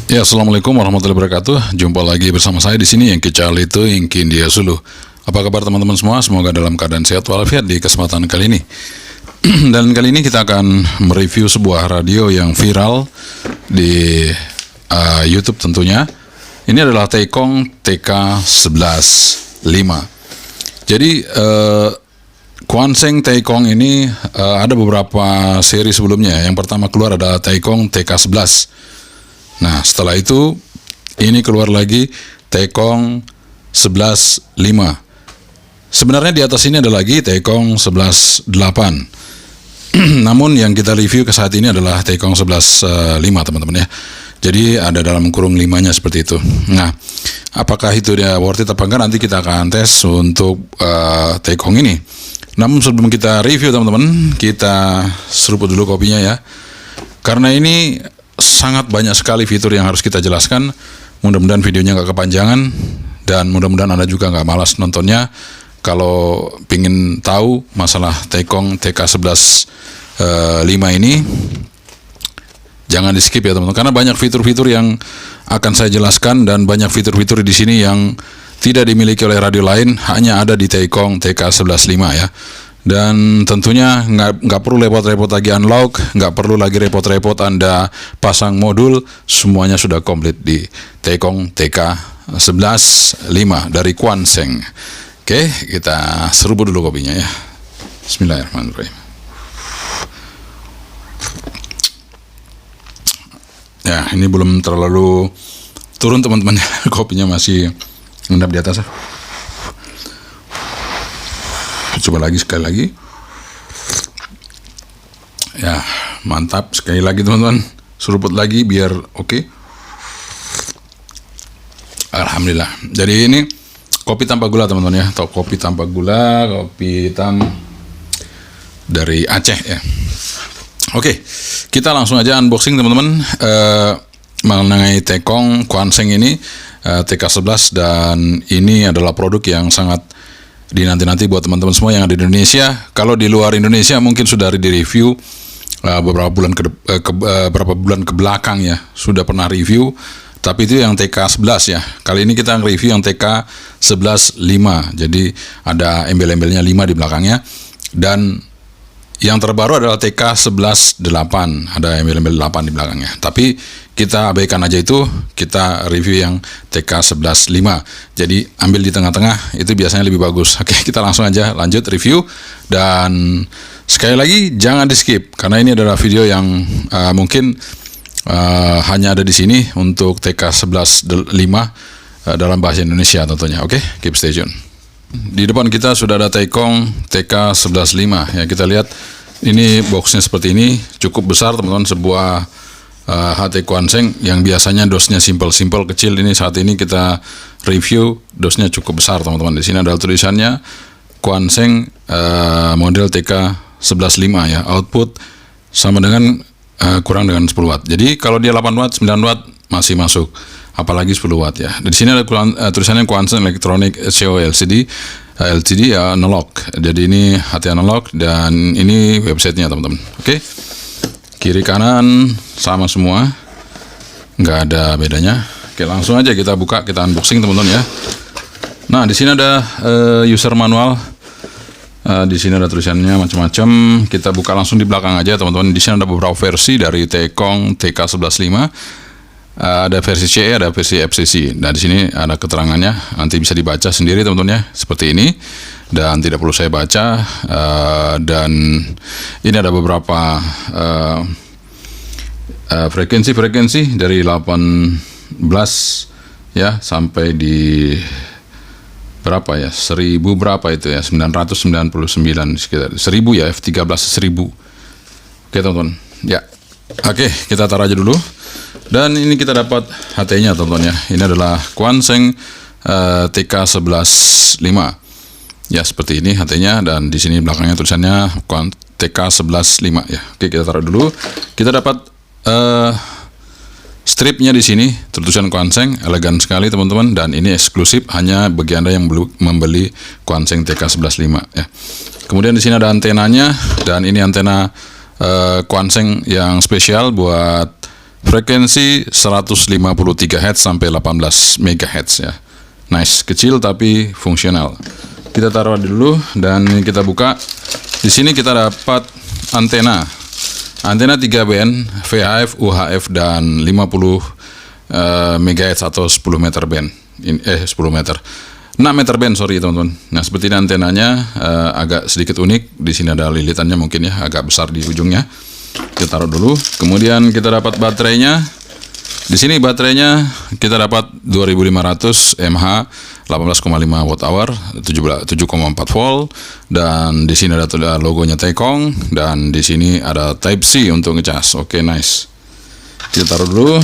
Ya, assalamualaikum warahmatullahi wabarakatuh. Jumpa lagi bersama saya di sini yang Kical itu Ingkin Dia Sulu. Apa kabar teman-teman semua? Semoga dalam keadaan sehat walafiat di kesempatan kali ini. Dan kali ini kita akan mereview sebuah radio yang viral di YouTube tentunya. Ini adalah Taikong TK115. Jadi Quanseng Taikong ini ada beberapa seri sebelumnya. Yang pertama keluar ada Taikong TK11. Nah, setelah itu ini keluar lagi Taikong 11.5. Sebenarnya di atas ini ada lagi Taikong 11.8. Namun yang kita review ke saat ini adalah Taikong 11.5, teman-teman ya. Jadi ada dalam kurung 5-nya seperti itu. Nah, apakah itu dia worth it apa enggak, nanti kita akan tes untuk Taikong ini. Namun sebelum kita review teman-teman, kita seruput dulu kopinya ya. Karena ini sangat banyak sekali fitur yang harus kita jelaskan. Mudah-mudahan videonya nggak kepanjangan dan mudah-mudahan Anda juga nggak malas nontonnya. Kalau pingin tahu masalah Taikong TK11.5 ini, jangan di skip ya teman-teman, karena banyak fitur-fitur yang akan saya jelaskan dan banyak fitur-fitur di sini yang tidak dimiliki oleh radio lain, hanya ada di Taikong TK11.5 ya. Dan tentunya nggak perlu repot-repot lagi unlock, nggak perlu lagi repot-repot Anda pasang modul, semuanya sudah komplit di Taikong TK11.5 dari Quanseng. Oke, kita seruput dulu kopinya ya. Bismillahirrahmanirrahim. Ya, ini belum terlalu turun teman-teman, kopinya masih mengendap di atas. Coba lagi, sekali lagi. Ya, mantap. Sekali lagi teman-teman, seruput lagi biar oke. Alhamdulillah. Jadi ini kopi tanpa gula teman-teman ya. Atau kopi tanpa gula, kopi hitam dari Aceh ya. Oke, kita langsung aja unboxing teman-teman mengenai Taikong Quanseng ini TK11, dan ini adalah produk yang sangat dinanti-nanti buat teman-teman semua yang ada di Indonesia. Kalau di luar Indonesia mungkin sudah di-review beberapa bulan ke belakang ya, sudah pernah review, tapi itu yang TK11 ya. Kali ini kita review yang TK11.5. Jadi ada embel-embelnya 5 di belakangnya, dan yang terbaru adalah TK11.8, ada embel-embel 8 di belakangnya. Tapi kita abaikan aja itu, kita review yang TK11.5. Jadi ambil di tengah-tengah, itu biasanya lebih bagus. Oke, kita langsung aja lanjut review. Dan sekali lagi jangan di skip, karena ini adalah video yang mungkin hanya ada di sini untuk TK11.5 dalam bahasa Indonesia tentunya. Oke, keep stay tune. Di depan kita sudah ada Taikong TK11.5 ya. Kita lihat ini boxnya seperti ini, cukup besar teman-teman. Sebuah HT Quanseng yang biasanya dosnya simple kecil, ini saat ini kita review dosnya cukup besar teman-teman. Di sini ada tulisannya Quanseng model TK11.5 ya. Output sama dengan kurang dengan 10 watt. Jadi kalau dia 8 watt, 9 watt masih masuk, apalagi 10 watt ya. Di sini ada tulisannya Quanseng Electronic CO LCD ya, analog. Jadi ini HT analog, dan ini websitenya teman-teman. Oke. Kiri kanan sama semua, nggak ada bedanya. Oke, langsung aja kita buka, kita unboxing teman-teman ya. Nah, di sini ada user manual. Di sini ada tulisannya macam-macam. Kita buka langsung di belakang aja teman-teman. Di sini ada beberapa versi dari Taikong TK11.5. Ada versi CE, ada versi FCC. Nah, di sini ada keterangannya. Nanti bisa dibaca sendiri teman-teman ya, seperti ini. Dan tidak perlu saya baca. Dan ini ada beberapa frekuensi dari 18 ya sampai di berapa ya, 1000 berapa itu ya, 999 sekitar 1000 ya, F13 1000. Oke teman-teman ya. Oke, kita taruh aja dulu. Dan ini kita dapat HT-nya teman-teman ya. Ini adalah Quanseng TK11.5 ya, seperti ini HT-nya, dan di sini belakangnya tulisannya TK11.5 ya. Oke, kita taruh dulu. Kita dapat stripnya di sini, tulisan Quanseng, elegan sekali teman-teman, dan ini eksklusif hanya bagi Anda yang membeli Quanseng TK11.5 ya. Kemudian di sini ada antenanya, dan ini antena Quanseng yang spesial buat Frekuensi 153 Hz sampai 18 MHz ya. Nice, kecil tapi fungsional. Kita taruh dulu dan kita buka. Di sini kita dapat antena. Antena 3 band, VHF, UHF dan 50 MHz atau 10 meter band. 10 meter. 6 meter band, sorry teman-teman. Nah, seperti ini antenanya, agak sedikit unik. Di sini ada lilitannya mungkin ya, agak besar di ujungnya. Kita taruh dulu. Kemudian kita dapat baterainya. Di sini baterainya kita dapat 2500 mAh, 18,5 watt hour, 7,4 volt, dan di sini ada logonya Taikong, dan di sini ada Type C untuk ngecas. Oke, nice. Kita taruh dulu,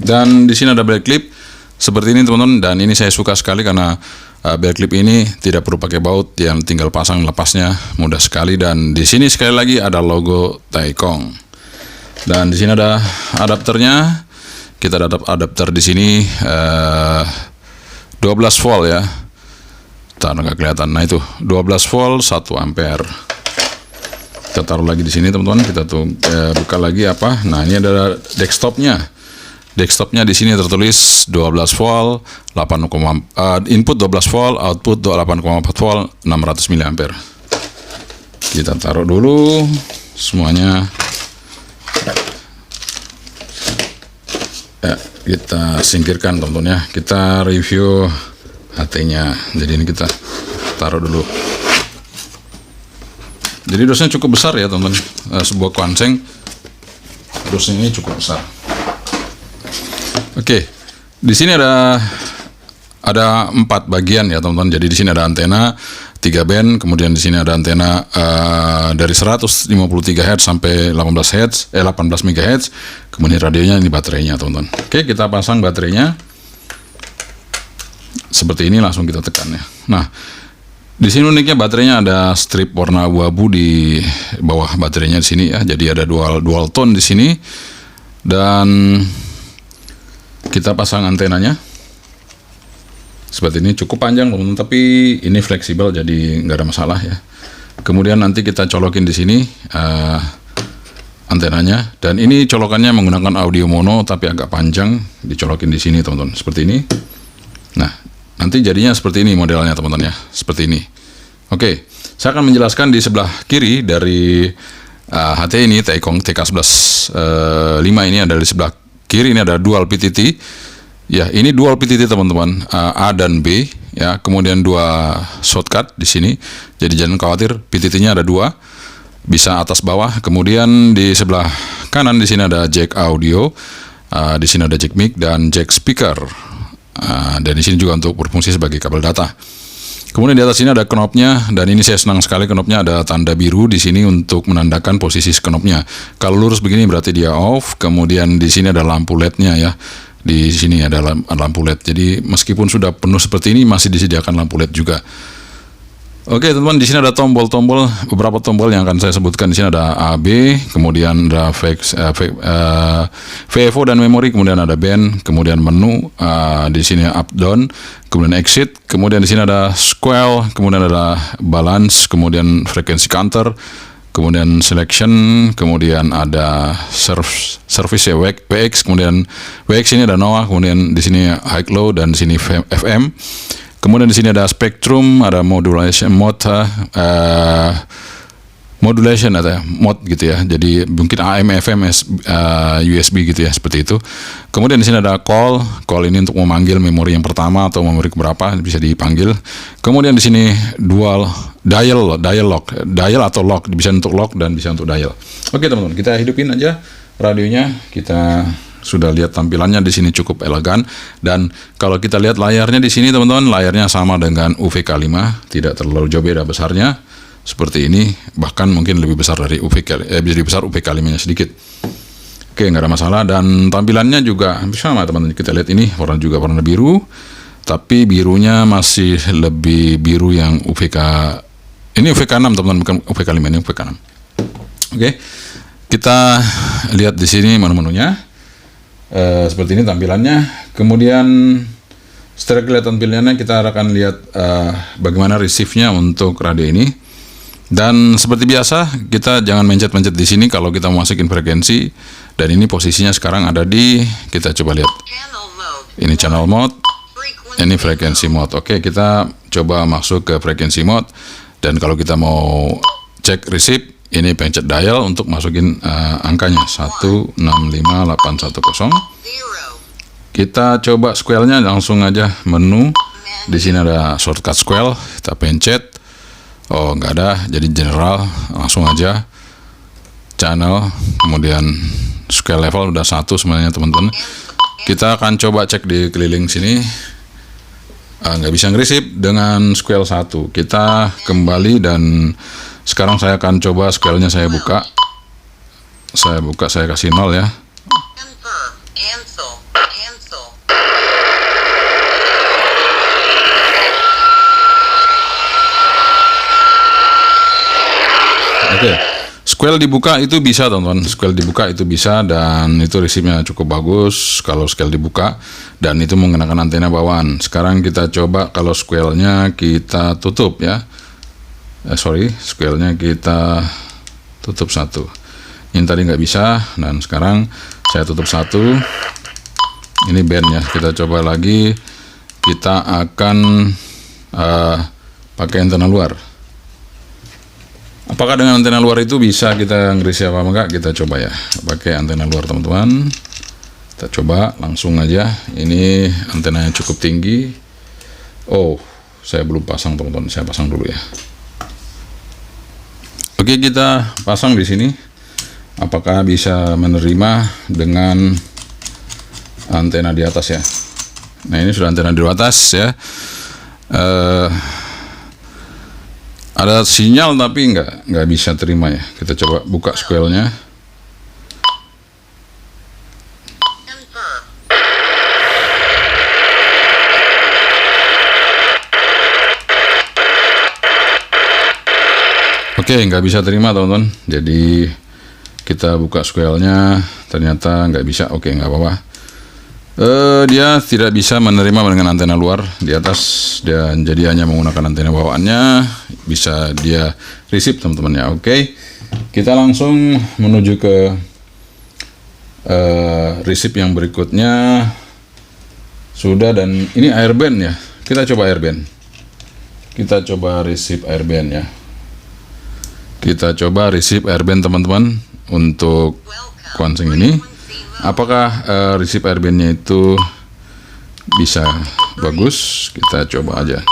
dan di sini ada back clip seperti ini teman-teman, dan ini saya suka sekali karena back clip ini tidak perlu pakai baut, yang tinggal pasang lepasnya mudah sekali, dan di sini sekali lagi ada logo Taikong, dan di sini ada adapternya. Kita dapat adapter di sini 12 volt ya. Nggak kelihatan. Nah itu 12 volt 1 ampere. Kita taruh lagi di sini teman-teman. Kita buka lagi apa? Nah ini ada desktopnya. Desktopnya di sini tertulis 12 volt, input 12 volt, output 8,4 volt, 600 mAh. Kita taruh dulu semuanya. Ya, kita singkirkan teman-teman ya. Kita review HT-nya. Jadi ini kita taruh dulu. Jadi dosnya cukup besar ya teman-teman. Sebuah konseng dosnya ini cukup besar. Oke, di sini ada 4 bagian ya teman-teman. Jadi di sini ada antena 3 band, kemudian di sini ada antena dari 153 Hz sampai 18 MHz, kemudian radionya, ini baterainya teman-teman. Oke, kita pasang baterainya seperti ini, langsung kita tekan ya. Nah, di sini uniknya baterainya ada strip warna abu-abu di bawah baterainya di sini ya. Jadi ada dual tone di sini, dan kita pasang antenanya. Seperti ini, cukup panjang teman-teman, tapi ini fleksibel jadi nggak ada masalah ya. Kemudian nanti kita colokin di sini antenanya, dan ini colokannya menggunakan audio mono tapi agak panjang, dicolokin di sini teman-teman, seperti ini. Nah, nanti jadinya seperti ini modelnya teman-teman ya, seperti ini. Oke, saya akan menjelaskan di sebelah kiri dari HT ini, Taikong TK11 5 ini ada di sebelah kiri, ini ada dual PTT. Ya, ini dual PTT teman-teman, A dan B ya. Kemudian 2 shortcut di sini. Jadi jangan khawatir, PTT-nya ada 2, bisa atas bawah. Kemudian di sebelah kanan di sini ada jack audio, di sini ada jack mic dan jack speaker. Dan di sini juga untuk berfungsi sebagai kabel data. Kemudian di atas sini ada knopnya, dan ini saya senang sekali knopnya ada tanda biru di sini untuk menandakan posisi knopnya. Kalau lurus begini berarti dia off. Kemudian di sini ada lampu LED-nya ya. Di sini ada lampu LED. Jadi meskipun sudah penuh seperti ini, masih disediakan lampu LED juga. Oke teman-teman, di sini ada tombol-tombol, beberapa tombol yang akan saya sebutkan. Di sini ada A, B, kemudian ada VFO dan memori, kemudian ada band, kemudian menu, di sini up down, kemudian exit, kemudian di sini ada square, kemudian ada balance, kemudian frequency counter, kemudian selection, kemudian ada service ya, WX, kemudian WX ini ada NOA, kemudian di sini high low, dan di sini FM. Kemudian di sini ada spectrum, ada modulation mode, modulation atau mode gitu ya. Jadi mungkin AM, FM, USB gitu ya, seperti itu. Kemudian di sini ada call ini untuk memanggil memori yang pertama atau memori keberapa, bisa dipanggil. Kemudian di sini dial atau lock, bisa untuk lock dan bisa untuk dial. Oke teman-teman, kita hidupin aja radionya. Kita sudah lihat tampilannya di sini cukup elegan, dan kalau kita lihat layarnya di sini teman-teman, layarnya sama dengan UVK5, tidak terlalu jauh beda besarnya seperti ini, bahkan mungkin lebih besar dari lebih besar UVK5-nya sedikit. Oke, nggak ada masalah, dan tampilannya juga sama teman-teman. Kita lihat ini warna biru, tapi birunya masih lebih biru yang UVK. Ini UVK6 teman-teman, bukan UVK5, ini UVK6. Oke, kita lihat di sini menu-menunya. Seperti ini tampilannya. Kemudian setelah kelihatan tampilannya, kita akan lihat bagaimana receive-nya untuk radio ini. Dan seperti biasa, kita jangan mencet-mencet di sini kalau kita mau masukin frekuensi. Dan ini posisinya sekarang ada di, kita coba lihat. Ini channel mode, ini frekuensi mode. Oke, kita coba masuk ke frekuensi mode. Dan kalau kita mau cek receive, ini pencet dial untuk masukin angkanya 165810. Kita coba square-nya, langsung aja menu. Di sini ada shortcut square, kita pencet. Oh, nggak ada, jadi general, langsung aja channel, kemudian square level udah 1 sebenarnya teman-teman. Kita akan coba cek di keliling sini. Nggak bisa nge-receive dengan square 1. Kita kembali dan sekarang saya akan coba square-nya saya buka. Saya kasih 0 ya. Oke, square dibuka itu bisa teman-teman, square dibuka itu bisa, dan itu receive-nya cukup bagus kalau square dibuka, dan itu menggunakan antena bawaan. Sekarang kita coba kalau square-nya kita tutup ya, square-nya kita tutup 1. Ini tadi nggak bisa, dan sekarang saya tutup 1. Ini band ya, kita coba lagi. Kita akan pakai antena luar. Apakah dengan antena luar itu bisa kita nge-receive apa enggak? Kita coba ya, pakai antena luar teman-teman. Kita coba langsung aja. Ini antenanya cukup tinggi. Oh, saya belum pasang teman-teman, saya pasang dulu ya. Oke, kita pasang di sini. Apakah bisa menerima dengan antena di atas ya? Nah, ini sudah antena di atas ya. Ada sinyal tapi nggak bisa terima ya. Kita coba buka square-nya. Oke, nggak bisa terima teman-teman. Jadi kita buka square-nya, ternyata nggak bisa. Oke, nggak apa-apa. Dia tidak bisa menerima dengan antena luar di atas, dan jadi hanya menggunakan antena bawaannya. Bisa dia receive teman-teman ya. Oke, kita langsung menuju ke receive yang berikutnya. Sudah, dan ini airband ya. Kita coba airband. Kita coba receive airband ya. Kita coba receive airband teman-teman untuk Quansheng ini. Apakah receive airband-nya itu bisa bagus? Kita coba aja.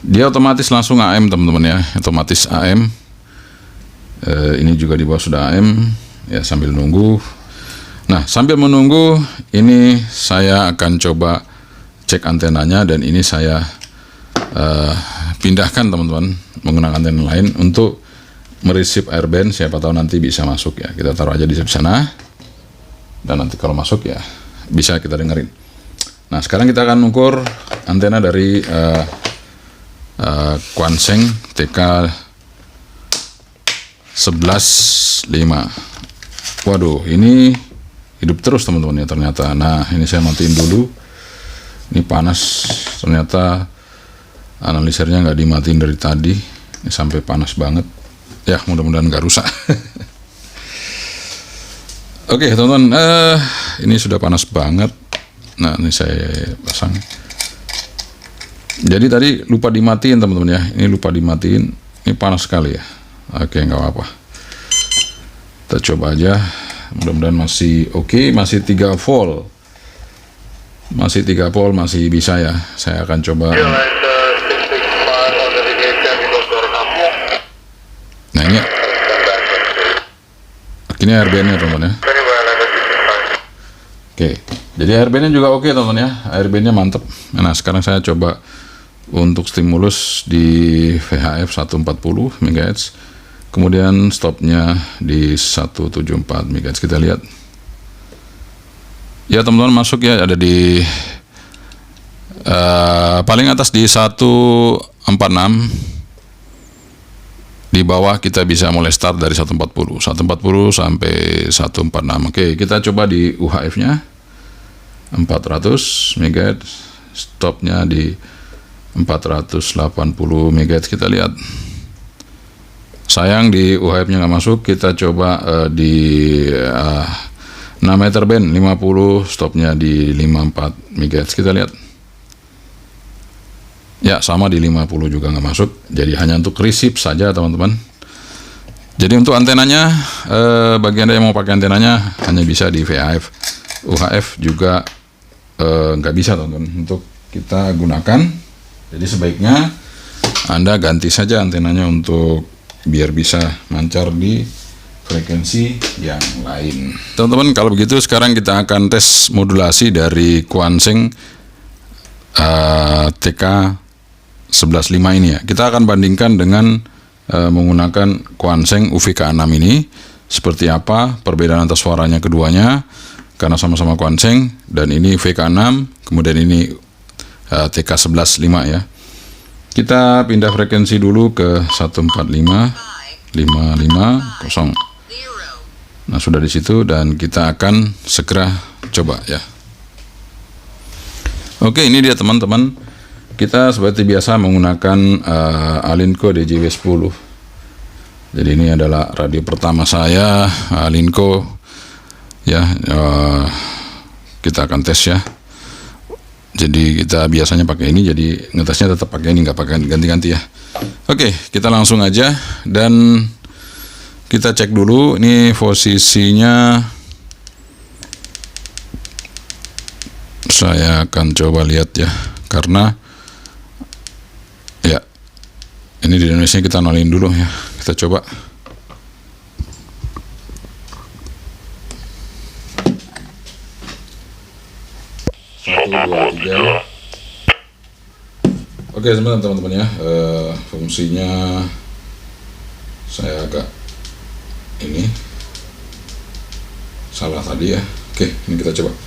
Dia otomatis langsung AM teman-teman ya, otomatis AM. Ini juga di bawah sudah AM ya, sambil nunggu. Nah, sambil menunggu ini saya akan coba cek antenanya, dan ini saya pindahkan teman-teman menggunakan antena lain untuk mereceive airband. Siapa tahu nanti bisa masuk ya. Kita taruh aja di sana. Dan nanti kalau masuk ya bisa kita dengerin. Nah, sekarang kita akan ukur antena dari Quansheng TK 11.5. Waduh, ini hidup terus teman-teman ya ternyata. Nah, ini saya matiin dulu. Ini panas, ternyata analisernya nggak dimatiin dari tadi. Ini sampai panas banget. Ya, mudah-mudahan nggak rusak. Oke teman-teman, ini sudah panas banget. Nah, ini saya pasang. Jadi tadi lupa dimatiin teman-teman ya. Ini lupa dimatiin. Ini panas sekali ya. Oke, nggak apa-apa. Kita coba aja. Mudah-mudahan masih oke. Masih 3 volt. Masih 3 volt, masih bisa ya. Saya akan coba. Nah, ini airband-nya teman-teman ya. Oke, jadi airband-nya juga oke teman-teman ya. Airband-nya mantep. Nah, sekarang saya coba untuk stimulus di VHF 140 MHz. Kemudian stopnya di 174 MHz. Kita lihat. Ya teman-teman, masuk ya, ada di paling atas di 146. Di bawah kita bisa mulai start dari 140 sampai 146. Oke, kita coba di UHF-nya 400 MHz, stopnya di 480 MHz. Kita lihat Sayang di UHF-nya nggak masuk. Kita coba di 6 meter band 50, stopnya di 54 MHz. Kita lihat. Ya, sama di 50 juga nggak masuk. Jadi hanya untuk receive saja, teman-teman. Jadi untuk antenanya, bagi Anda yang mau pakai antenanya hanya bisa di VHF. UHF juga nggak bisa, teman-teman, untuk kita gunakan. Jadi sebaiknya Anda ganti saja antenanya untuk biar bisa mancar di frekuensi yang lain. Teman-teman, kalau begitu sekarang kita akan tes modulasi dari Quanseng TK115 ini ya. Kita akan bandingkan dengan menggunakan Quanseng UVK6 ini. Seperti apa perbedaan antara suaranya keduanya, karena sama-sama Quanseng, dan ini VK6, kemudian ini TK115 ya. Kita pindah frekuensi dulu ke 145.550. Nah, sudah di situ dan kita akan segera coba ya. Oke, ini dia teman-teman. Kita seperti biasa menggunakan Alinco DJW10. Jadi ini adalah radio pertama saya, Alinco ya. Kita akan tes ya. Jadi kita biasanya pakai ini, jadi ngetesnya tetap pakai ini, nggak pakai ganti-ganti ya. Oke, kita langsung aja dan kita cek dulu ini posisinya. Saya akan coba lihat ya, karena ya ini di Indonesia kita nolin dulu ya. Kita coba. Oke, teman-teman ya, fungsinya saya agak ini salah tadi ya. Oke, ini kita coba.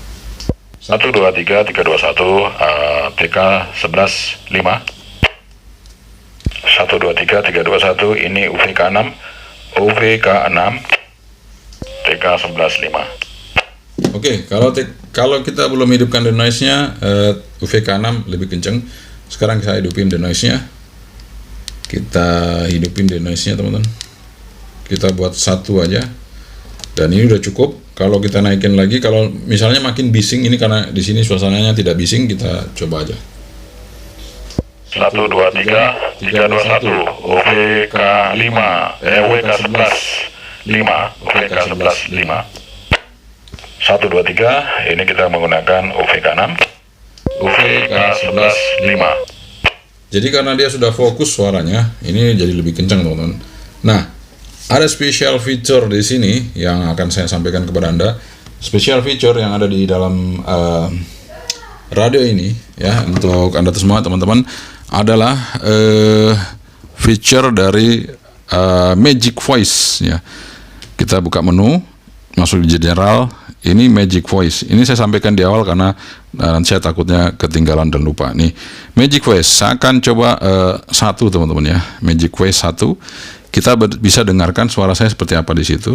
1 2 3 3 2 1 TK115 5. 1 2 3 3 2 1 ini UVK6 TK115 5. Oke, kalau kita belum hidupkan denoise-nya, UVK6 lebih kenceng. Sekarang saya hidupin denoise-nya. Kita hidupin denoise-nya, teman-teman. Kita buat 1 aja. Dan ini udah cukup. Kalau kita naikin lagi, kalau misalnya makin bising, ini karena di sini suasananya tidak bising, kita coba aja. 1 2 3 3 2 1 UVK5 UVK11 5 UVK11 5. 1 2 3, ini kita menggunakan UVK6 UVK11 5. Jadi karena dia sudah fokus suaranya, ini jadi lebih kencang, teman-teman. Nah, ada special feature di sini yang akan saya sampaikan kepada Anda. Special feature yang ada di dalam radio ini ya, untuk Anda semua teman-teman, adalah feature dari Magic Voice ya. Kita buka menu, masuk di general. Ini Magic Voice. Ini saya sampaikan di awal karena saya takutnya ketinggalan dan lupa. Nih, Magic Voice. Saya akan coba 1, teman-teman ya. Magic Voice 1. Kita bisa dengarkan suara saya seperti apa di situ.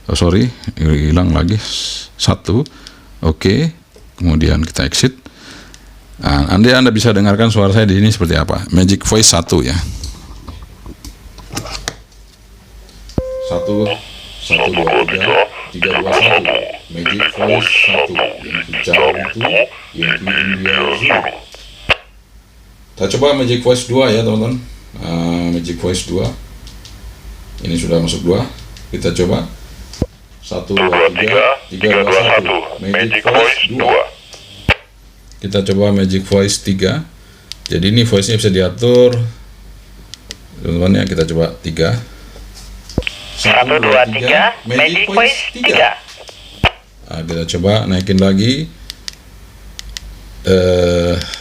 Oh, sorry, hilang lagi. 1. Oke. Kemudian kita exit. Nah, Anda bisa dengarkan suara saya di sini seperti apa. Magic Voice 1 ya. 1 1 2 3 3 2 1. Magic Voice 1. Yang bicara itu yang India Zulu. Kita coba Magic Voice 2 ya, teman-teman. Magic Voice 2. Ini sudah masuk 2. Kita coba 1 2 3 3 2 1. Magic Voice 2. Kita coba Magic Voice 3. Jadi ini voice-nya bisa diatur, teman-teman ya. Kita coba 3. 1 2 3 Magic Voice 3. Nah, kita coba naikin lagi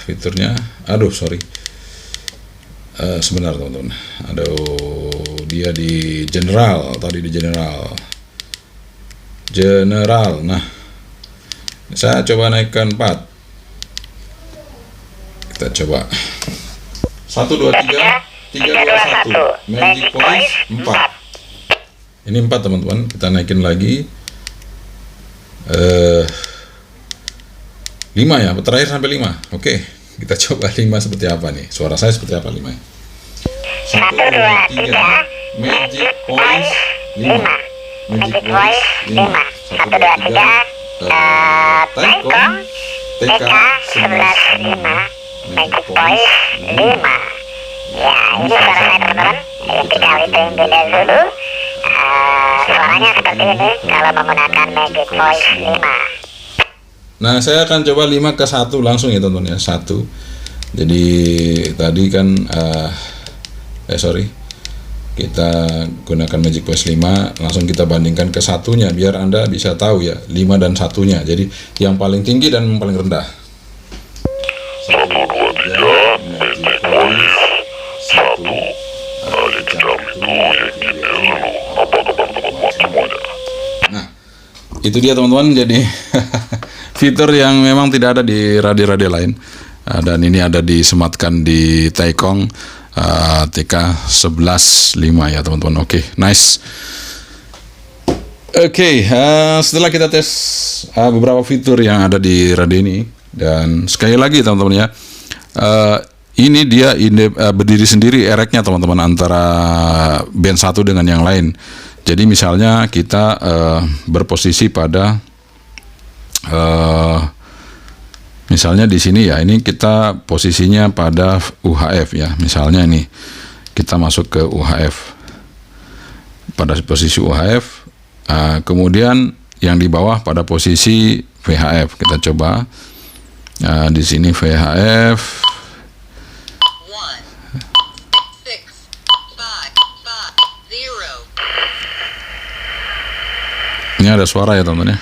fiturnya. Aduh, sorry. Sebentar, teman-teman. Aduh, dia di general. Tadi di general. Nah, saya coba naikkan 4. Kita coba 1 2 3 3 2 1. Magic Voice 4. Ini 4, teman-teman. Kita naikin lagi 5 ya, terakhir sampai 5. Oke, kita coba 5 seperti apa nih. Suara saya seperti apa 5 ya. 1 2 3 Magic Voice 5. Magic Voice 5. 1, 2, 3. Taikong TK 11 5. Magic Voice 5. Ya, ini suaranya teman-teman. Tipikal itu yang beda dulu. Suaranya seperti ini kalau menggunakan Magic Voice 5. Nah, saya akan coba 5 ke 1 langsung ya teman-teman ya. 1. Jadi tadi kan kita gunakan Magic Voice 5, langsung kita bandingkan ke satunya biar Anda bisa tahu ya 5 dan satunya. Jadi yang paling tinggi dan yang paling rendah. 1, 2, 3, Magic Voice 1. Di dalam itu yang gini dulu. Apa kabar teman-teman semuanya? Nah, itu dia teman-teman. Jadi fitur yang memang tidak ada di radio-radio lain. Dan ini ada disematkan di Taikong TK 11 5 ya teman-teman. Oke, nice. Oke, setelah kita tes beberapa fitur yang ada di radio ini, dan sekali lagi teman-teman ya, ini dia berdiri sendiri ereknya teman-teman antara band satu dengan yang lain. Jadi misalnya kita berposisi pada misalnya di sini ya, ini kita posisinya pada UHF ya. Misalnya ini kita masuk ke UHF, pada posisi UHF. Kemudian yang di bawah pada posisi VHF. Kita coba di sini VHF. Ini ada suara ya teman-teman ya.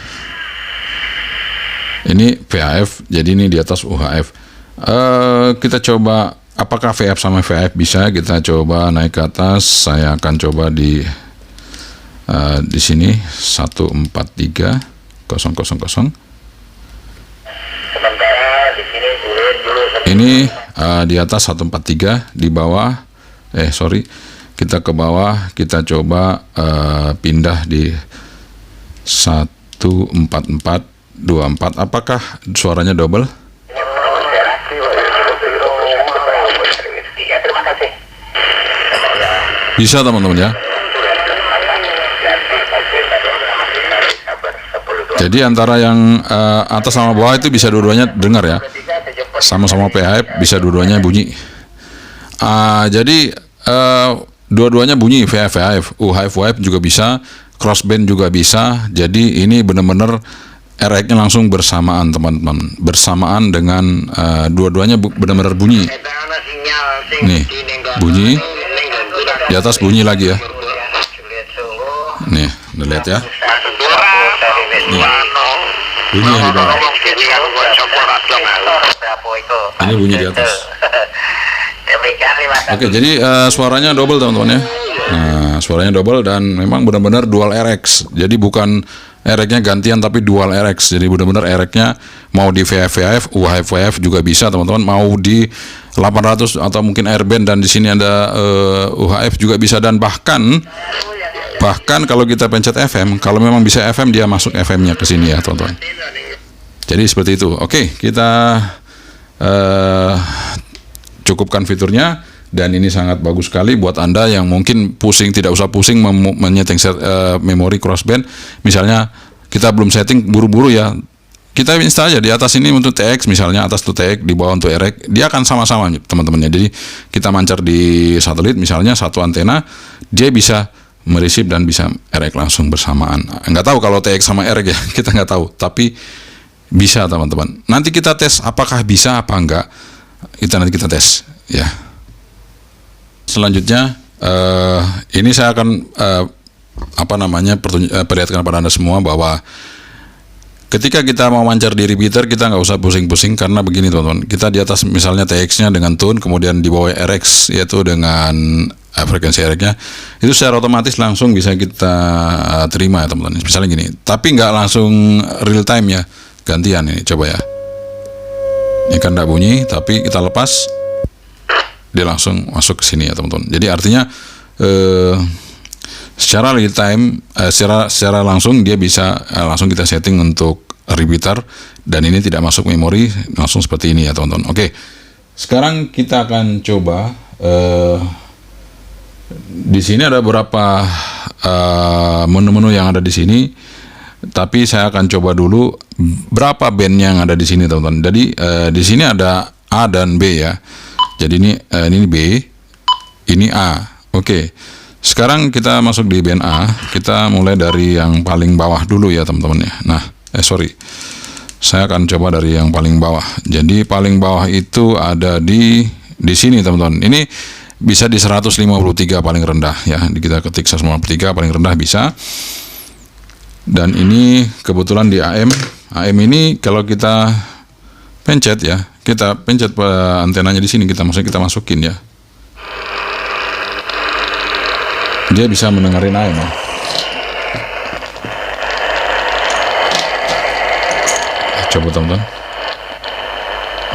Ini VHF, jadi ini di atas UHF. Kita coba apakah VF sama VHF bisa. Kita coba naik ke atas. Saya akan coba di sini 143 000. Ini di atas 143, di bawah kita ke bawah, kita coba pindah di 14424. Apakah suaranya double? Bisa teman-teman ya. Jadi antara yang atas sama bawah itu bisa dua-duanya dengar ya. Sama-sama PHF bisa dua-duanya bunyi. Jadi dua-duanya bunyi, VHF, UHF juga bisa, crossband juga bisa. Jadi ini benar-benar ereknya langsung bersamaan teman-teman, bersamaan dengan dua-duanya benar-benar bunyi. Nih bunyi, di atas bunyi lagi ya. Nih, udah lihat ya. Nih, bunyi yang di bawah. Ini bunyi di atas. Oke, jadi suaranya double teman-teman ya. Nah, suaranya double dan memang benar-benar dual RX. Jadi bukan RX-nya gantian tapi dual RX. Jadi benar-benar RX-nya mau di VHF, UHF juga bisa teman-teman. Mau di 800 atau mungkin airband, dan di sini ada UHF juga bisa. Dan bahkan kalau kita pencet FM, kalau memang bisa FM dia masuk FM-nya ke sini ya teman-teman. Jadi seperti itu. Oke, kita cukupkan fiturnya, dan ini sangat bagus sekali buat Anda yang mungkin pusing, tidak usah pusing menyeting memori crossband. Misalnya kita belum setting, buru-buru ya, kita install aja di atas ini untuk TX, misalnya atas untuk TX, di bawah untuk RX, dia akan sama-sama teman-teman ya. Jadi kita mancar di satelit misalnya satu antena, dia bisa mereceive dan bisa RX langsung bersamaan. Nggak tahu kalau TX sama RX ya, kita nggak tahu, tapi bisa teman-teman. Nanti kita tes apakah bisa apa enggak, nanti kita tes ya. Selanjutnya ini saya akan perlihatkan kepada Anda semua bahwa ketika kita mau mancar di repeater, kita nggak usah pusing-pusing, karena begini teman-teman. Kita di atas misalnya TX-nya dengan tune, kemudian di bawah RX yaitu dengan frekuensi RX-nya, itu secara otomatis langsung bisa kita terima ya teman-teman. Misalnya gini, tapi nggak langsung real time ya, gantian ini, coba ya. Ini kan nggak bunyi, tapi kita lepas, dia langsung masuk ke sini ya teman-teman. Jadi artinya secara real time, secara langsung dia bisa langsung kita setting untuk repeater, dan ini tidak masuk memori, langsung seperti ini ya teman-teman. Oke, sekarang kita akan coba Di sini ada beberapa menu-menu yang ada di sini, tapi saya akan coba dulu berapa band yang ada di sini, teman-teman. Jadi di sini ada A dan B ya. Jadi ini B, ini A. Oke. Sekarang kita masuk di band A. Kita mulai dari yang paling bawah dulu ya, teman-teman ya. Nah, saya akan coba dari yang paling bawah. Jadi paling bawah itu ada di sini, teman-teman. Ini bisa di 153 paling rendah ya. Kita ketik 153 paling rendah bisa. Dan ini kebetulan di AM. AM ini kalau kita pencet ya, kita pencet antenanya di sini, kita masukin ya. Dia bisa mendengarin AM ya. Coba teman-teman.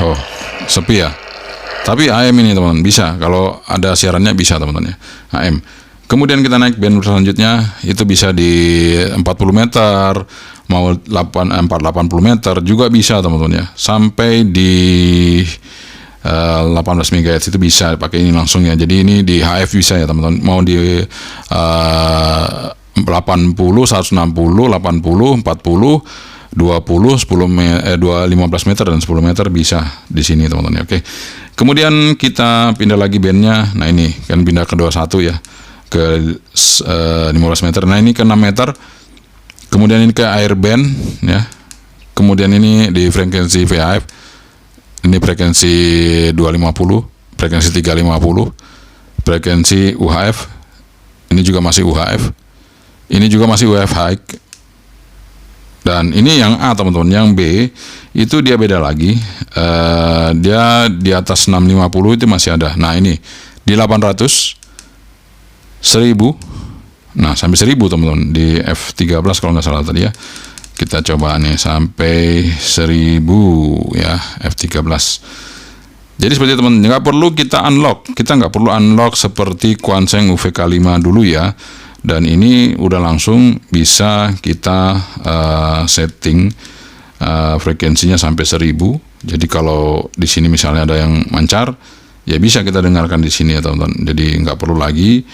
Oh, sepi ya. Tapi AM ini teman-teman bisa, kalau ada siarannya bisa teman-teman ya, AM. Kemudian kita naik band selanjutnya, itu bisa di 40 meter, mau 480 meter juga bisa teman-teman ya. Sampai di 18 MHz itu bisa pakai ini langsung ya. Jadi ini di HF bisa ya teman-teman. Mau di 80, 160, 80, 40, 20, 15 meter dan 10 meter bisa di sini teman-teman ya. Oke. Kemudian kita pindah lagi bandnya. Nah ini kan pindah ke 21 ya, ke 15 meter. Nah ini ke 6 meter. Kemudian ini ke air band ya. Kemudian ini di frekuensi VHF. Ini frekuensi 250, frekuensi 350, frekuensi UHF. Ini juga masih UHF. Ini juga masih UHF high. Dan ini yang A teman-teman. Yang B itu dia beda lagi. Dia di atas 650 itu masih ada. Nah ini di 800, 1000, nah sampai 1000 teman-teman di F13 kalau nggak salah tadi ya. Kita coba nih sampai 1000 ya, F13. Jadi seperti teman, nggak perlu kita unlock. Kita nggak perlu unlock seperti Quanseng UVK5 dulu ya. Dan ini udah langsung bisa kita setting frekuensinya sampai 1000. Jadi kalau di sini misalnya ada yang mancar, ya bisa kita dengarkan di sini ya teman-teman. Jadi nggak perlu lagi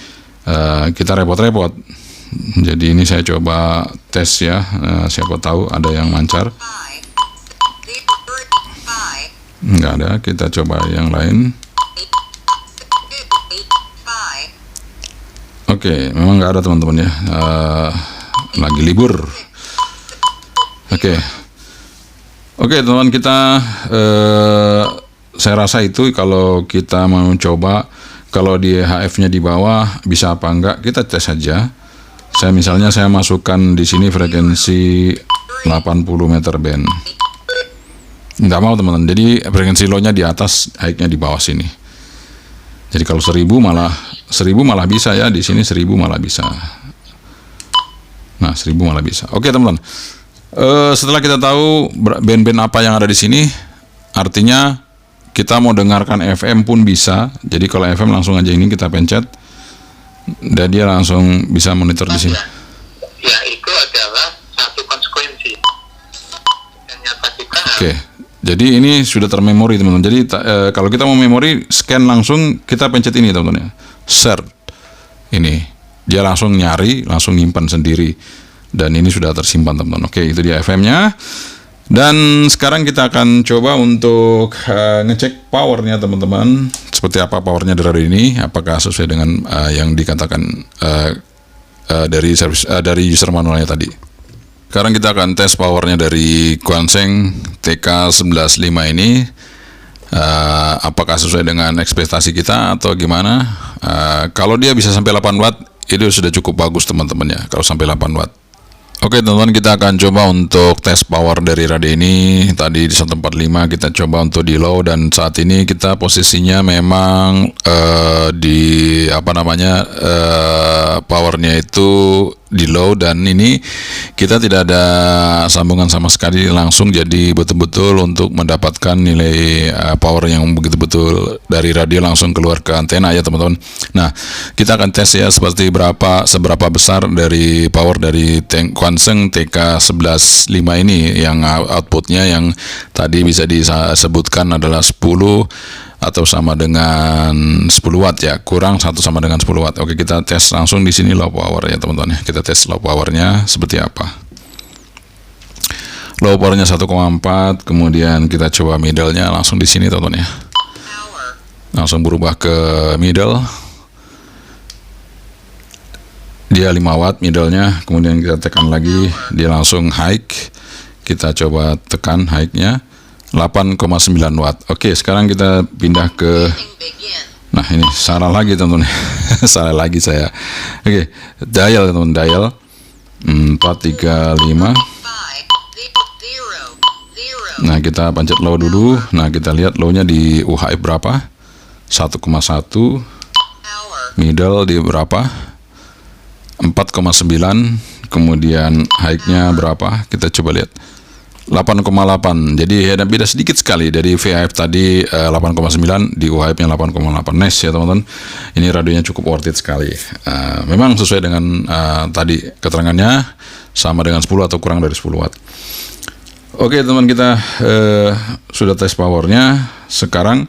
kita repot-repot. Jadi ini saya coba tes ya, siapa tahu ada yang mancar. Nggak ada, kita coba yang lain. Oke, memang nggak ada teman-teman ya, lagi libur. Oke, teman-teman, kita saya rasa itu kalau kita mau coba, kalau di HF-nya di bawah bisa apa enggak, kita tes saja. Saya misalnya masukkan di sini frekuensi 80 meter band. Nggak mau teman-teman. Jadi frekuensi low-nya di atas, high-nya di bawah sini. Jadi kalau 1000 malah bisa ya, di sini 1000 malah bisa. Nah, 1000 malah bisa. Oke, teman-teman. Setelah kita tahu band-band apa yang ada di sini, artinya kita mau dengarkan FM pun bisa. Jadi kalau FM langsung aja ini kita pencet. Dan dia langsung bisa monitor di sini. Ya, itu adalah satu konsekuensi. Ternyata kita Oke. Jadi ini sudah termemori teman-teman. Jadi kalau kita mau memori, scan langsung, kita pencet ini teman-teman ya. Search. Ini. Dia langsung nyari, langsung nyimpan sendiri. Dan ini sudah tersimpan teman-teman. Oke, itu dia FM-nya. Dan sekarang kita akan coba untuk ngecek powernya teman-teman. Seperti apa powernya dari radio ini, apakah sesuai dengan yang dikatakan dari user manualnya tadi. Sekarang kita akan tes powernya dari Quanseng TK115 ini. Apakah sesuai dengan ekspektasi kita atau gimana. Kalau dia bisa sampai 8 watt, itu sudah cukup bagus teman-teman ya, kalau sampai 8 watt. Oke teman-teman, kita akan coba untuk tes power dari radio ini. Tadi di 145 kita coba untuk di low, dan saat ini kita posisinya memang di powernya itu di low, dan ini kita tidak ada sambungan sama sekali langsung, jadi betul-betul untuk mendapatkan nilai power yang begitu-betul dari radio langsung keluar ke antena ya teman-teman. Nah, kita akan tes ya seberapa besar dari power dari Quanseng TK115 ini, yang outputnya yang tadi bisa disebutkan adalah 10 atau sama dengan 10 watt ya, kurang 1 sama dengan 10 watt. Oke, kita tes langsung di sini low power ya teman-teman ya. Kita tes low powernya seperti apa. Low powernya 1,4, kemudian kita coba middle-nya langsung di sini teman-teman ya. Langsung berubah ke middle. Dia 5 watt middle-nya, kemudian kita tekan lagi, dia langsung high. Kita coba tekan high-nya 8,9 watt. Oke, sekarang kita pindah ke, nah ini salah lagi teman-teman. Salah lagi saya. Oke, dial teman-teman, dial 435. Nah, kita pencet low dulu. Nah, kita lihat low-nya di UHF berapa? 1,1. Middle di berapa? 4,9. Kemudian high-nya berapa? Kita coba lihat 8,8. Jadi ada beda sedikit sekali dari VHF tadi 8,9 di UHF-nya 8,8. Nice ya teman-teman. Ini radionya cukup worth it sekali. Memang sesuai dengan tadi keterangannya, sama dengan 10 atau kurang dari 10 watt. Oke teman, kita sudah tes powernya. Sekarang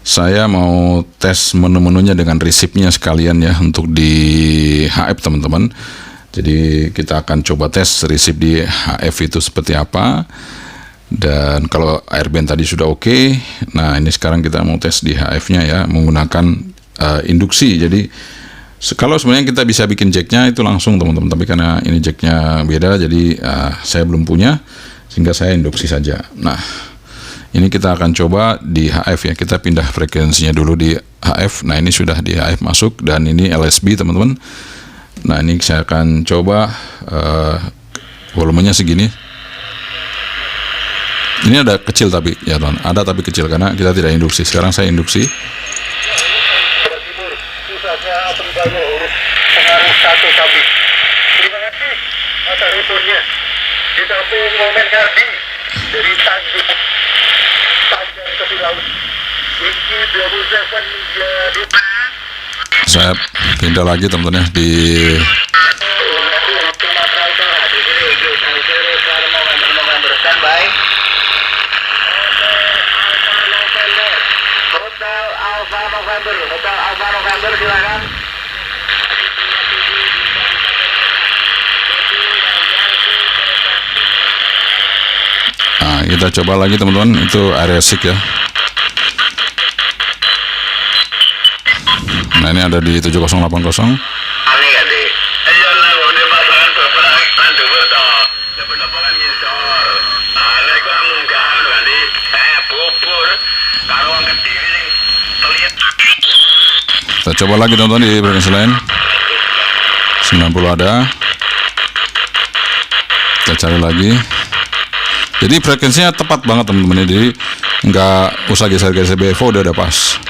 saya mau tes menu-menunya dengan resipnya sekalian ya, untuk di HF teman-teman. Jadi kita akan coba tes resip di HF itu seperti apa. Dan kalau airband tadi sudah oke, nah ini sekarang kita mau tes di HF-nya ya, menggunakan induksi. Jadi kalau sebenarnya kita bisa bikin jacknya itu langsung teman-teman, tapi karena ini jacknya beda, jadi saya belum punya, sehingga saya induksi saja. Nah, ini kita akan coba di HF ya. Kita pindah frekuensinya dulu di HF. Nah, ini sudah di HF masuk, dan ini LSB teman-teman. Nah, ini saya akan coba volumenya segini. Ini ada kecil tapi ya teman, ada tapi kecil karena kita tidak induksi. Sekarang saya induksi. Pusatnya Abang urus pengaruh 1 kami. Terima kasih atas reportnya. Ditampung momen Kardi dari Tanjung Panjang Tepi Laut. Ringki 27 jadi. Saya pindah lagi teman-teman ya di Hotel Alfa November silakan. Nah, kita coba lagi teman-teman, itu area SIG ya. Nah, ini ada di 7080. Kita coba lagi teman-teman di frekuensi lain. 90 ada. Kita cari lagi. Jadi frekuensinya tepat banget teman-teman. Jadi nggak usah geser-geser BFO, udah pas.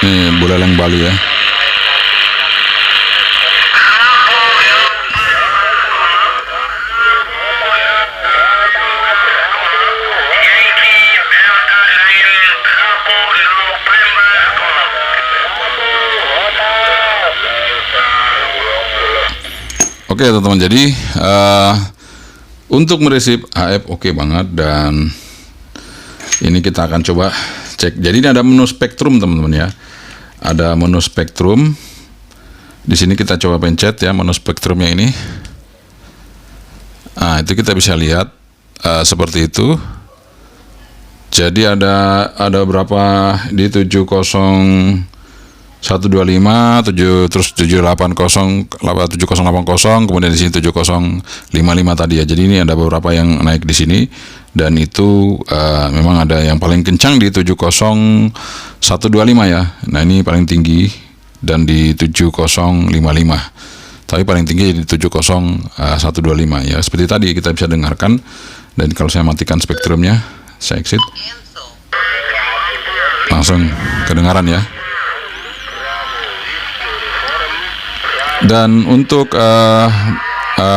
Ini Buleleng Bali ya. Oke teman-teman, jadi untuk meresip HF oke banget, dan ini kita akan coba cek. Jadi ini ada menu spektrum teman-teman ya, ada menu spektrum. Di sini kita coba pencet ya menu spektrumnya ini. Nah, itu kita bisa lihat seperti itu. Jadi ada berapa di 70.125, terus 7080, kemudian di sini 7055 tadi ya. Jadi ini ada beberapa yang naik di sini, dan itu memang ada yang paling kencang di 70125 ya. Nah, ini paling tinggi, dan di 7055. Tapi paling tinggi di 70125 ya. Seperti tadi kita bisa dengarkan. Dan kalau saya matikan spektrumnya, saya exit, langsung kedengaran ya. Dan untuk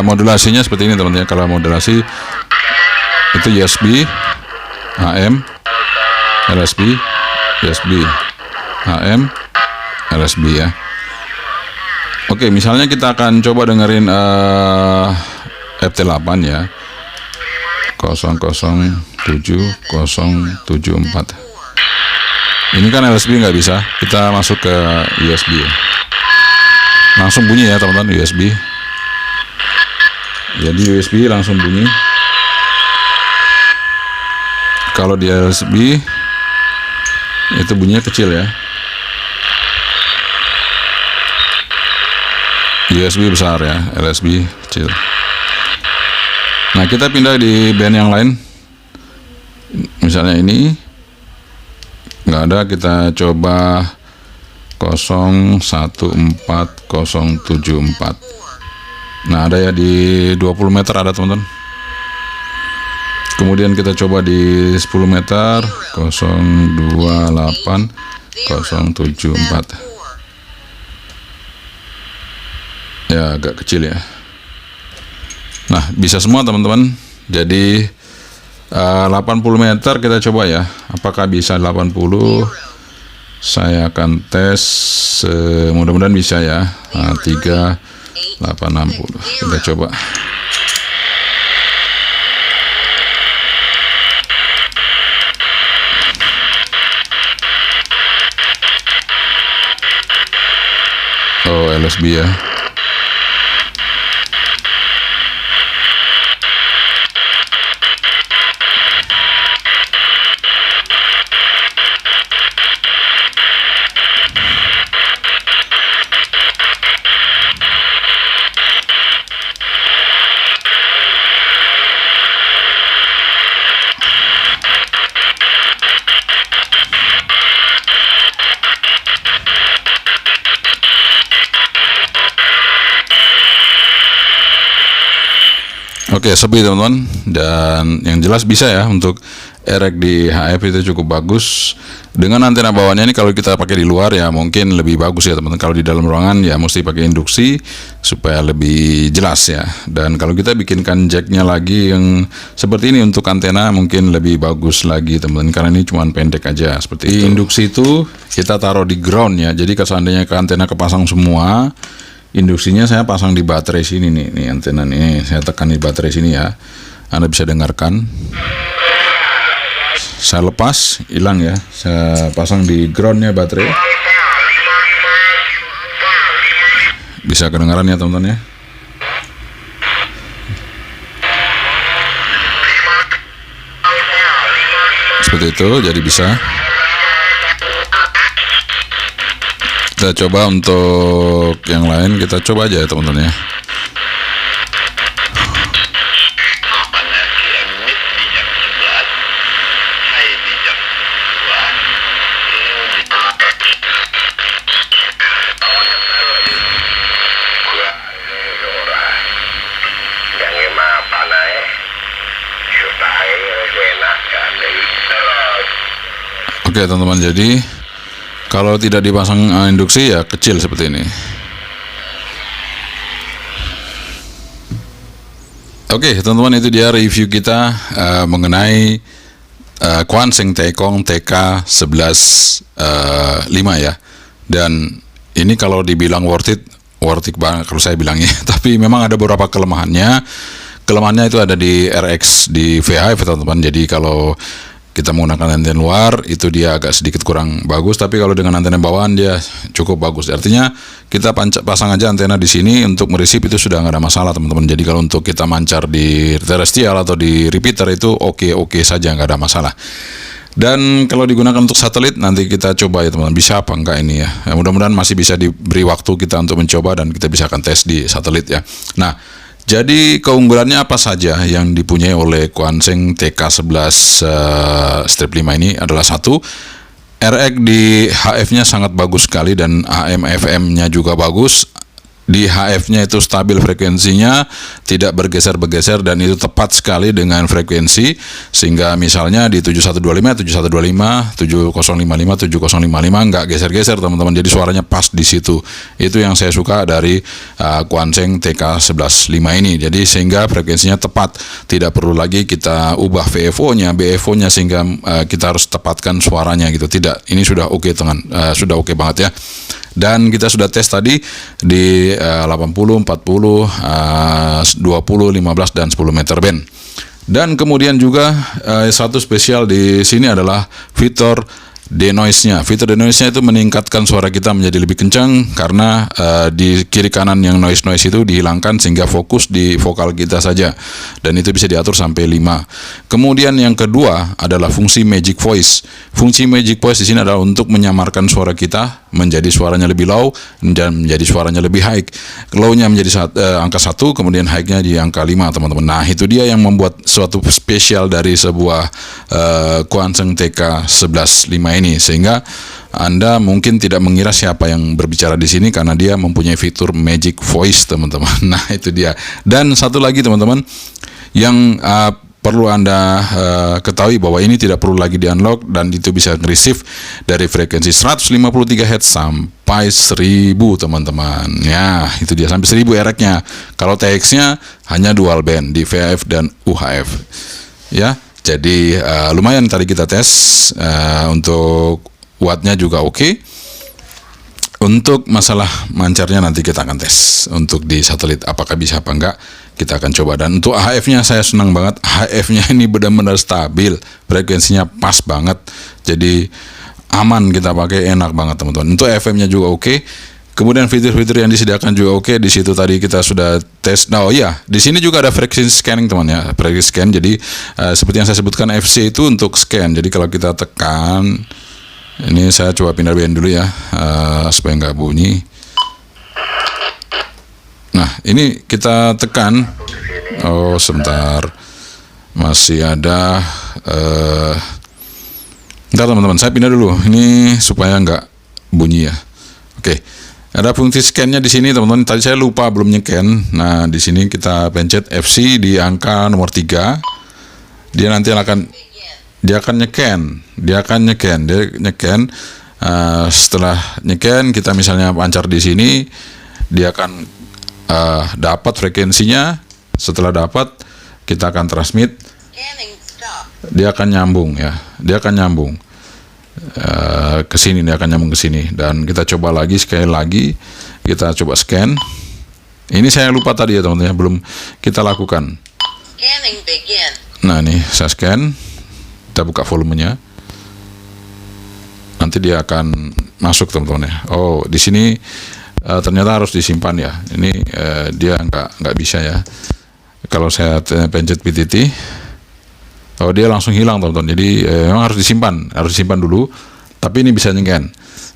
modulasinya seperti ini teman-teman. Kalau modulasi itu USB, AM, LSB, USB, AM, LSB ya. Oke, misalnya kita akan coba dengerin FT8 ya, 007 7074. Ini kan LSB nggak bisa, kita masuk ke USB ya. Langsung bunyi ya teman-teman, USB. Jadi USB langsung bunyi. Kalau di LSB itu bunyinya kecil ya. USB besar ya, LSB kecil. Nah, kita pindah di band yang lain. Misalnya ini nggak ada, kita coba 014074. Nah, ada ya di 20 meter ada teman-teman. Kemudian kita coba di 10 meter 028074. Ya, agak kecil ya. Nah, bisa semua teman-teman. Jadi 80 meter kita coba ya. Apakah bisa 80? Saya akan tes. Mudah-mudahan bisa ya. 3860. Kita coba. Oh, LSB ya. Oke, sepi teman-teman, dan yang jelas bisa ya untuk erek di HF itu cukup bagus. Dengan antena bawahnya ini kalau kita pakai di luar ya mungkin lebih bagus ya teman-teman. Kalau di dalam ruangan ya mesti pakai induksi supaya lebih jelas ya. Dan kalau kita bikinkan jacknya lagi yang seperti ini untuk antena mungkin lebih bagus lagi teman-teman, karena ini cuma pendek aja seperti itu. Induksi itu kita taruh di ground ya. Jadi kalau seandainya ke antena kepasang semua, induksinya saya pasang di baterai sini nih antena nih, saya tekan di baterai sini ya. Anda bisa dengarkan. Saya lepas, hilang ya. Saya pasang di groundnya baterai. Bisa kedengaran ya teman-teman ya. Seperti itu, jadi bisa. Kita coba untuk yang lain, kita coba aja ya teman-teman ya. Oke teman-teman, jadi kalau tidak dipasang induksi ya kecil seperti ini. Oke teman-teman, itu dia review kita mengenai Quanseng Taikong TK11 5 ya. Dan ini kalau dibilang worth it banget kalau saya bilangnya. Tapi memang ada beberapa kelemahannya. Kelemahannya itu ada di RX di VHF teman-teman. Jadi kalau kita menggunakan antena luar itu dia agak sedikit kurang bagus, tapi kalau dengan antena bawaan dia cukup bagus. Artinya kita pasang aja antena di sini untuk mereceive itu sudah nggak ada masalah teman-teman. Jadi kalau untuk kita mancar di terrestrial atau di repeater itu oke saja, nggak ada masalah. Dan kalau digunakan untuk satelit nanti kita coba ya teman-teman, bisa apa enggak ini ya. Mudah-mudahan masih bisa diberi waktu kita untuk mencoba dan kita bisa akan tes di satelit ya. Nah, jadi keunggulannya apa saja yang dipunyai oleh Quanseng TK11 strip 5 ini adalah: satu, RX di HF-nya sangat bagus sekali dan AM FM-nya juga bagus. Di HF-nya itu stabil frekuensinya, tidak bergeser-bergeser dan itu tepat sekali dengan frekuensi, sehingga misalnya di 7125, 7125, 7055, 7055 nggak geser-geser teman-teman. Jadi suaranya pas di situ. Itu yang saya suka dari Quanseng TK11 5 ini. Jadi sehingga frekuensinya tepat, tidak perlu lagi kita ubah VFO-nya, BFO-nya sehingga kita harus tepatkan suaranya gitu. Tidak, ini sudah oke teman, sudah oke banget ya. Dan kita sudah tes tadi di 80, 40, 20, 15 dan 10 meter band. Dan kemudian juga satu spesial di sini adalah fitur denoise-nya. Fitur denoise-nya itu meningkatkan suara kita menjadi lebih kencang karena di kiri kanan yang noise itu dihilangkan sehingga fokus di vokal kita saja. Dan itu bisa diatur sampai 5. Kemudian yang kedua adalah fungsi Magic Voice. Fungsi Magic Voice di sini adalah untuk menyamarkan suara kita menjadi suaranya lebih low dan menjadi suaranya lebih high. Low-nya menjadi angka 1, kemudian high-nya di angka 5, teman-teman. Nah, itu dia yang membuat suatu spesial dari sebuah Quansheng TK11.5 ini, sehingga Anda mungkin tidak mengira siapa yang berbicara di sini karena dia mempunyai fitur Magic Voice, teman-teman. Nah, itu dia. Dan satu lagi, teman-teman, yang perlu Anda ketahui bahwa ini tidak perlu lagi di-unlock dan itu bisa nge-receive dari frekuensi 153 Hz sampai 1000, teman-teman. Ya, itu dia sampai 1000 RX-nya. Kalau TX-nya hanya dual band di VHF dan UHF. Ya, jadi lumayan tadi kita tes untuk wattnya juga oke. Untuk masalah mancarnya nanti kita akan tes untuk di satelit apakah bisa apa enggak, kita akan coba. Dan untuk HF-nya saya senang banget, HF-nya ini benar-benar stabil, frekuensinya pas banget, jadi aman kita pakai, enak banget, teman-teman. Untuk FM-nya juga oke. Kemudian fitur-fitur yang disediakan juga oke. Di situ tadi kita sudah tes. Nah, oh iya, di sini juga ada frequency scanning, teman ya, frequency scan. Jadi seperti yang saya sebutkan, FC itu untuk scan. Jadi kalau kita tekan, ini saya coba pindah band dulu ya, supaya nggak bunyi. Nah, ini kita tekan. Oh, sebentar, masih ada. Bentar, teman-teman, saya pindah dulu. Ini supaya nggak bunyi ya. Oke, ada fungsi scan-nya di sini, teman-teman. Tadi saya lupa belum nyeken. Nah, di sini kita pencet FC di angka nomor 3. Dia nanti akan nyeken. Setelah nyeken, kita misalnya pancar di sini, dia akan dapat frekuensinya. Setelah dapat, kita akan transmit. Dia akan nyambung ya. Dia akan nyambung ke sini. Dia akan nyambung ke sini. Dan kita coba lagi, sekali lagi kita coba scan. Ini saya lupa tadi ya, teman-teman, belum kita lakukan. Nah, ini saya scan. Kita buka volumenya. Nanti dia akan masuk, teman-teman ya. Oh, di sini ternyata harus disimpan ya. Ini dia nggak bisa ya. Kalau saya pencet PTT, oh dia langsung hilang, teman-teman. Jadi memang harus disimpan dulu. Tapi ini bisa nyeken.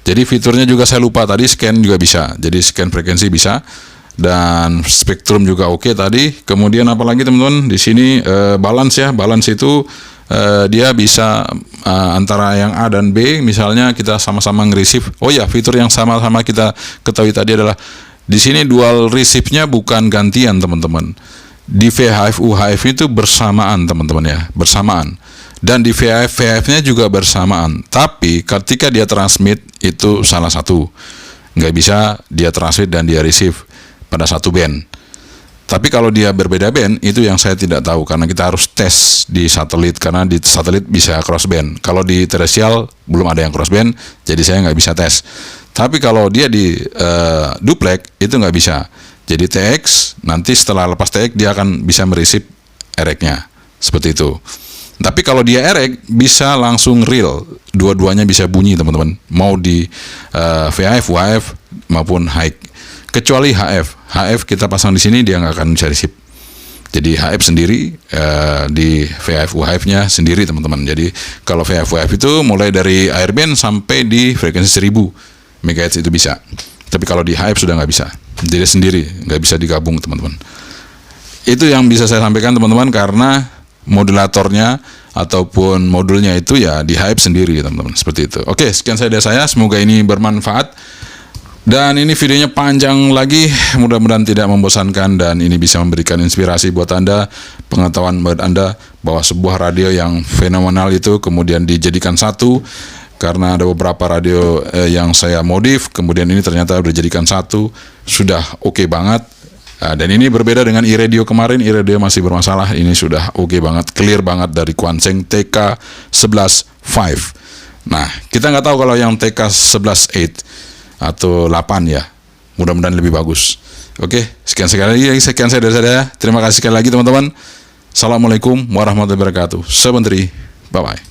Jadi fiturnya juga saya lupa tadi, scan juga bisa. Jadi scan frekuensi bisa. Dan spektrum juga oke tadi. Kemudian apalagi, teman-teman, di sini balance ya. Balance itu dia bisa antara yang A dan B, misalnya kita sama-sama nge-receive. Oh ya, fitur yang sama-sama kita ketahui tadi adalah di sini dual receive-nya bukan gantian, teman-teman. Di VHF UHF itu bersamaan, teman-teman ya, bersamaan. Dan di VHF-nya juga bersamaan. Tapi ketika dia transmit itu salah satu. Nggak bisa dia transmit dan dia receive pada satu band. Tapi kalau dia berbeda band, itu yang saya tidak tahu karena kita harus tes di satelit, karena di satelit bisa cross band. Kalau di terrestrial belum ada yang cross band, jadi saya nggak bisa tes. Tapi kalau dia di duplex itu nggak bisa. Jadi TX nanti setelah lepas TX dia akan bisa mereceive RX-nya seperti itu. Tapi kalau dia RX bisa langsung real, dua-duanya bisa bunyi, teman-teman. Mau di VHF, UHF maupun high. Kecuali HF kita pasang di sini dia nggak akan bisa receive. Jadi HF sendiri, di VHF UHF-nya sendiri, teman-teman. Jadi kalau VHF UHF itu mulai dari airband sampai di frekuensi 1000 MHz itu bisa. Tapi kalau di HF sudah nggak bisa. Jadi sendiri, nggak bisa digabung, teman-teman. Itu yang bisa saya sampaikan, teman-teman, karena modulatornya ataupun modulnya itu ya di HF sendiri, teman-teman. Seperti itu. Oke, sekian dari saya. Semoga ini bermanfaat. Dan ini videonya panjang lagi, mudah-mudahan tidak membosankan dan ini bisa memberikan inspirasi buat Anda, pengetahuan buat Anda bahwa sebuah radio yang fenomenal itu kemudian dijadikan satu, karena ada beberapa radio yang saya modif, kemudian ini ternyata dijadikan satu, sudah oke banget. Dan ini berbeda dengan iRadio kemarin, iRadio masih bermasalah, ini sudah oke banget, clear banget dari Quansheng TK11.5. Nah, kita nggak tahu kalau yang TK11.8 atau 8 ya, mudah-mudahan lebih bagus. Oke, sekian sekali lagi, sekian saya dari saya. Terima kasih sekali lagi, teman-teman. Assalamualaikum warahmatullahi wabarakatuh. 73, bye-bye.